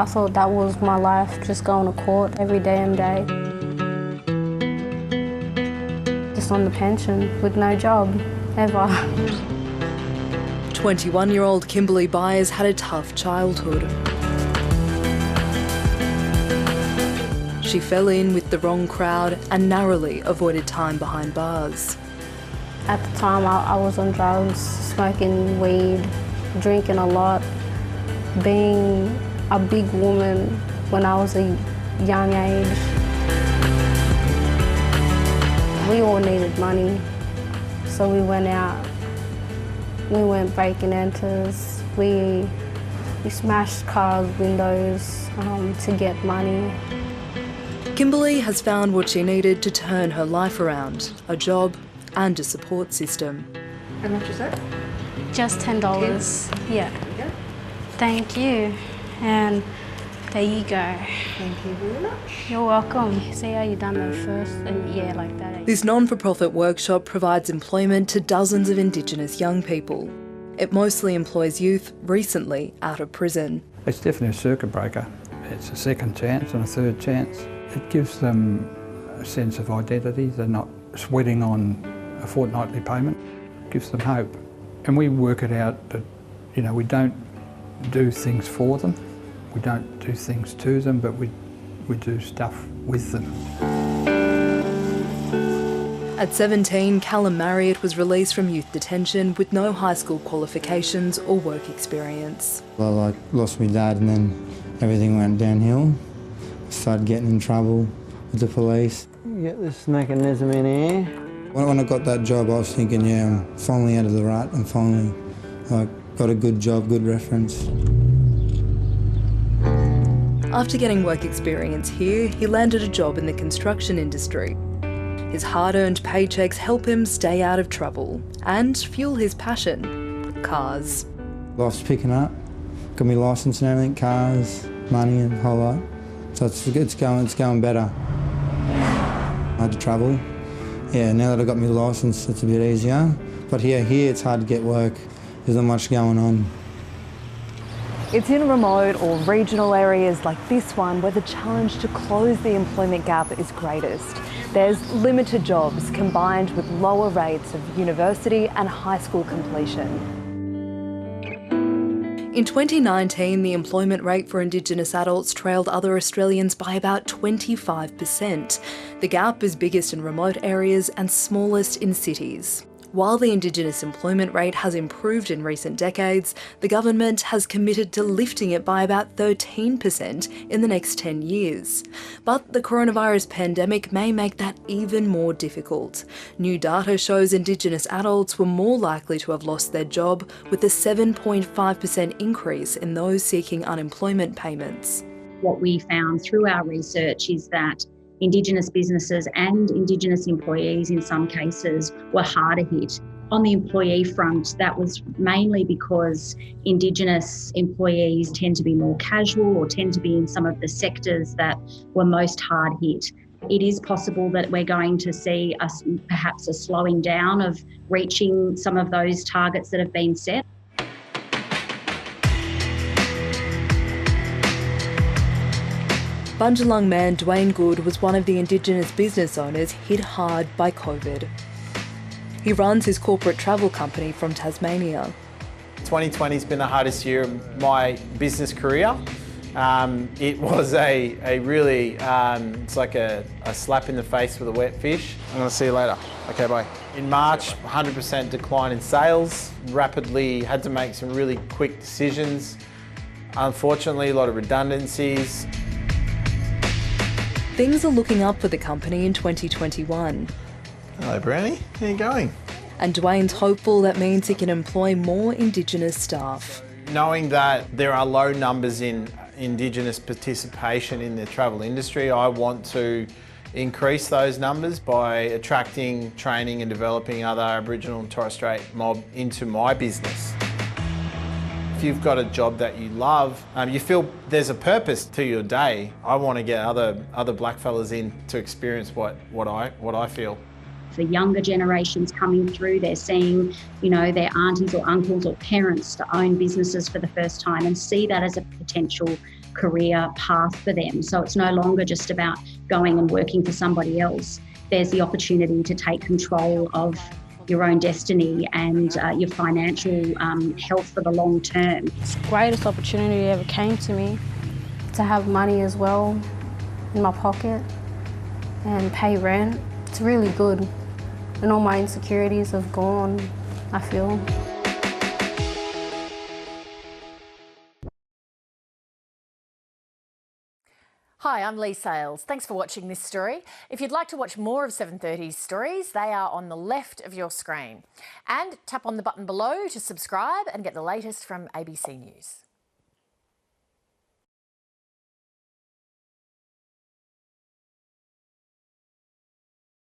I thought that was my life, just going to court every damn day. Just on the pension with no job, ever. 21-year-old Kimberly Byers had a tough childhood. She fell in with the wrong crowd and narrowly avoided time behind bars. At the time, I was on drugs, smoking weed, drinking a lot, being a big woman when I was a young age. We all needed money, so we went out. We went breaking enters. We smashed cars' windows to get money. Kimberly has found what she needed to turn her life around, a job and a support system. How much is that? Just $10. Yeah. There you go. Thank you. And there you go. Thank you very much. You're welcome. See how you done that first? And yeah, like that. This non-for-profit workshop provides employment to dozens of Indigenous young people. It mostly employs youth recently out of prison. It's definitely a circuit breaker. It's a second chance and a third chance. It gives them a sense of identity. They're not sweating on a fortnightly payment. It gives them hope. And we work it out that, we don't do things for them. We don't do things to them, but we do stuff with them. At 17, Callum Marriott was released from youth detention with no high school qualifications or work experience. Well, I lost my dad and then everything went downhill. I started getting in trouble with the police. Get this mechanism in here. When I got that job, I was thinking, yeah, I'm finally out of the rut. I'm finally got a good job, good reference. After getting work experience here, he landed a job in the construction industry. His hard-earned paychecks help him stay out of trouble and fuel his passion, cars. Life's picking up. Got my licence and everything, cars, money and a whole lot. So it's going better. I had to travel. Yeah, now that I got my licence, it's a bit easier. But here it's hard to get work. There's not much going on. It's in remote or regional areas like this one where the challenge to close the employment gap is greatest. There's limited jobs combined with lower rates of university and high school completion. In 2019, the employment rate for Indigenous adults trailed other Australians by about 25%. The gap is biggest in remote areas and smallest in cities. While the Indigenous employment rate has improved in recent decades, the government has committed to lifting it by about 13% in the next 10 years. But the coronavirus pandemic may make that even more difficult. New data shows Indigenous adults were more likely to have lost their job, with a 7.5% increase in those seeking unemployment payments. What we found through our research is that Indigenous businesses and Indigenous employees in some cases were harder hit. On the employee front, that was mainly because Indigenous employees tend to be more casual or tend to be in some of the sectors that were most hard hit. It is possible that we're going to see perhaps a slowing down of reaching some of those targets that have been set. Bundjalung man Dwayne Good was one of the Indigenous business owners hit hard by COVID. He runs his corporate travel company from Tasmania. 2020 has been the hardest year of my business career. It was a really, it's like a slap in the face with a wet fish. I'm going to see you later. Okay, bye. In March, 100% decline in sales. Rapidly had to make some really quick decisions. Unfortunately, a lot of redundancies. Things are looking up for the company in 2021. Hello, Brownie. How are you going? And Dwayne's hopeful that means he can employ more Indigenous staff. Knowing that there are low numbers in Indigenous participation in the travel industry, I want to increase those numbers by attracting, training and developing other Aboriginal and Torres Strait mob into my business. If you've got a job that you love, you feel there's a purpose to your day. I want to get other blackfellas in to experience what I feel. For younger generations coming through, they're seeing, their aunties or uncles or parents to own businesses for the first time and see that as a potential career path for them. So it's no longer just about going and working for somebody else. There's the opportunity to take control of your own destiny and your financial health for the long term. It's the greatest opportunity that ever came to me, to have money as well in my pocket and pay rent. It's really good, and all my insecurities have gone, I feel. Hi, I'm Lee Sales. Thanks for watching this story. If you'd like to watch more of 730's stories, they are on the left of your screen. And tap on the button below to subscribe and get the latest from ABC News.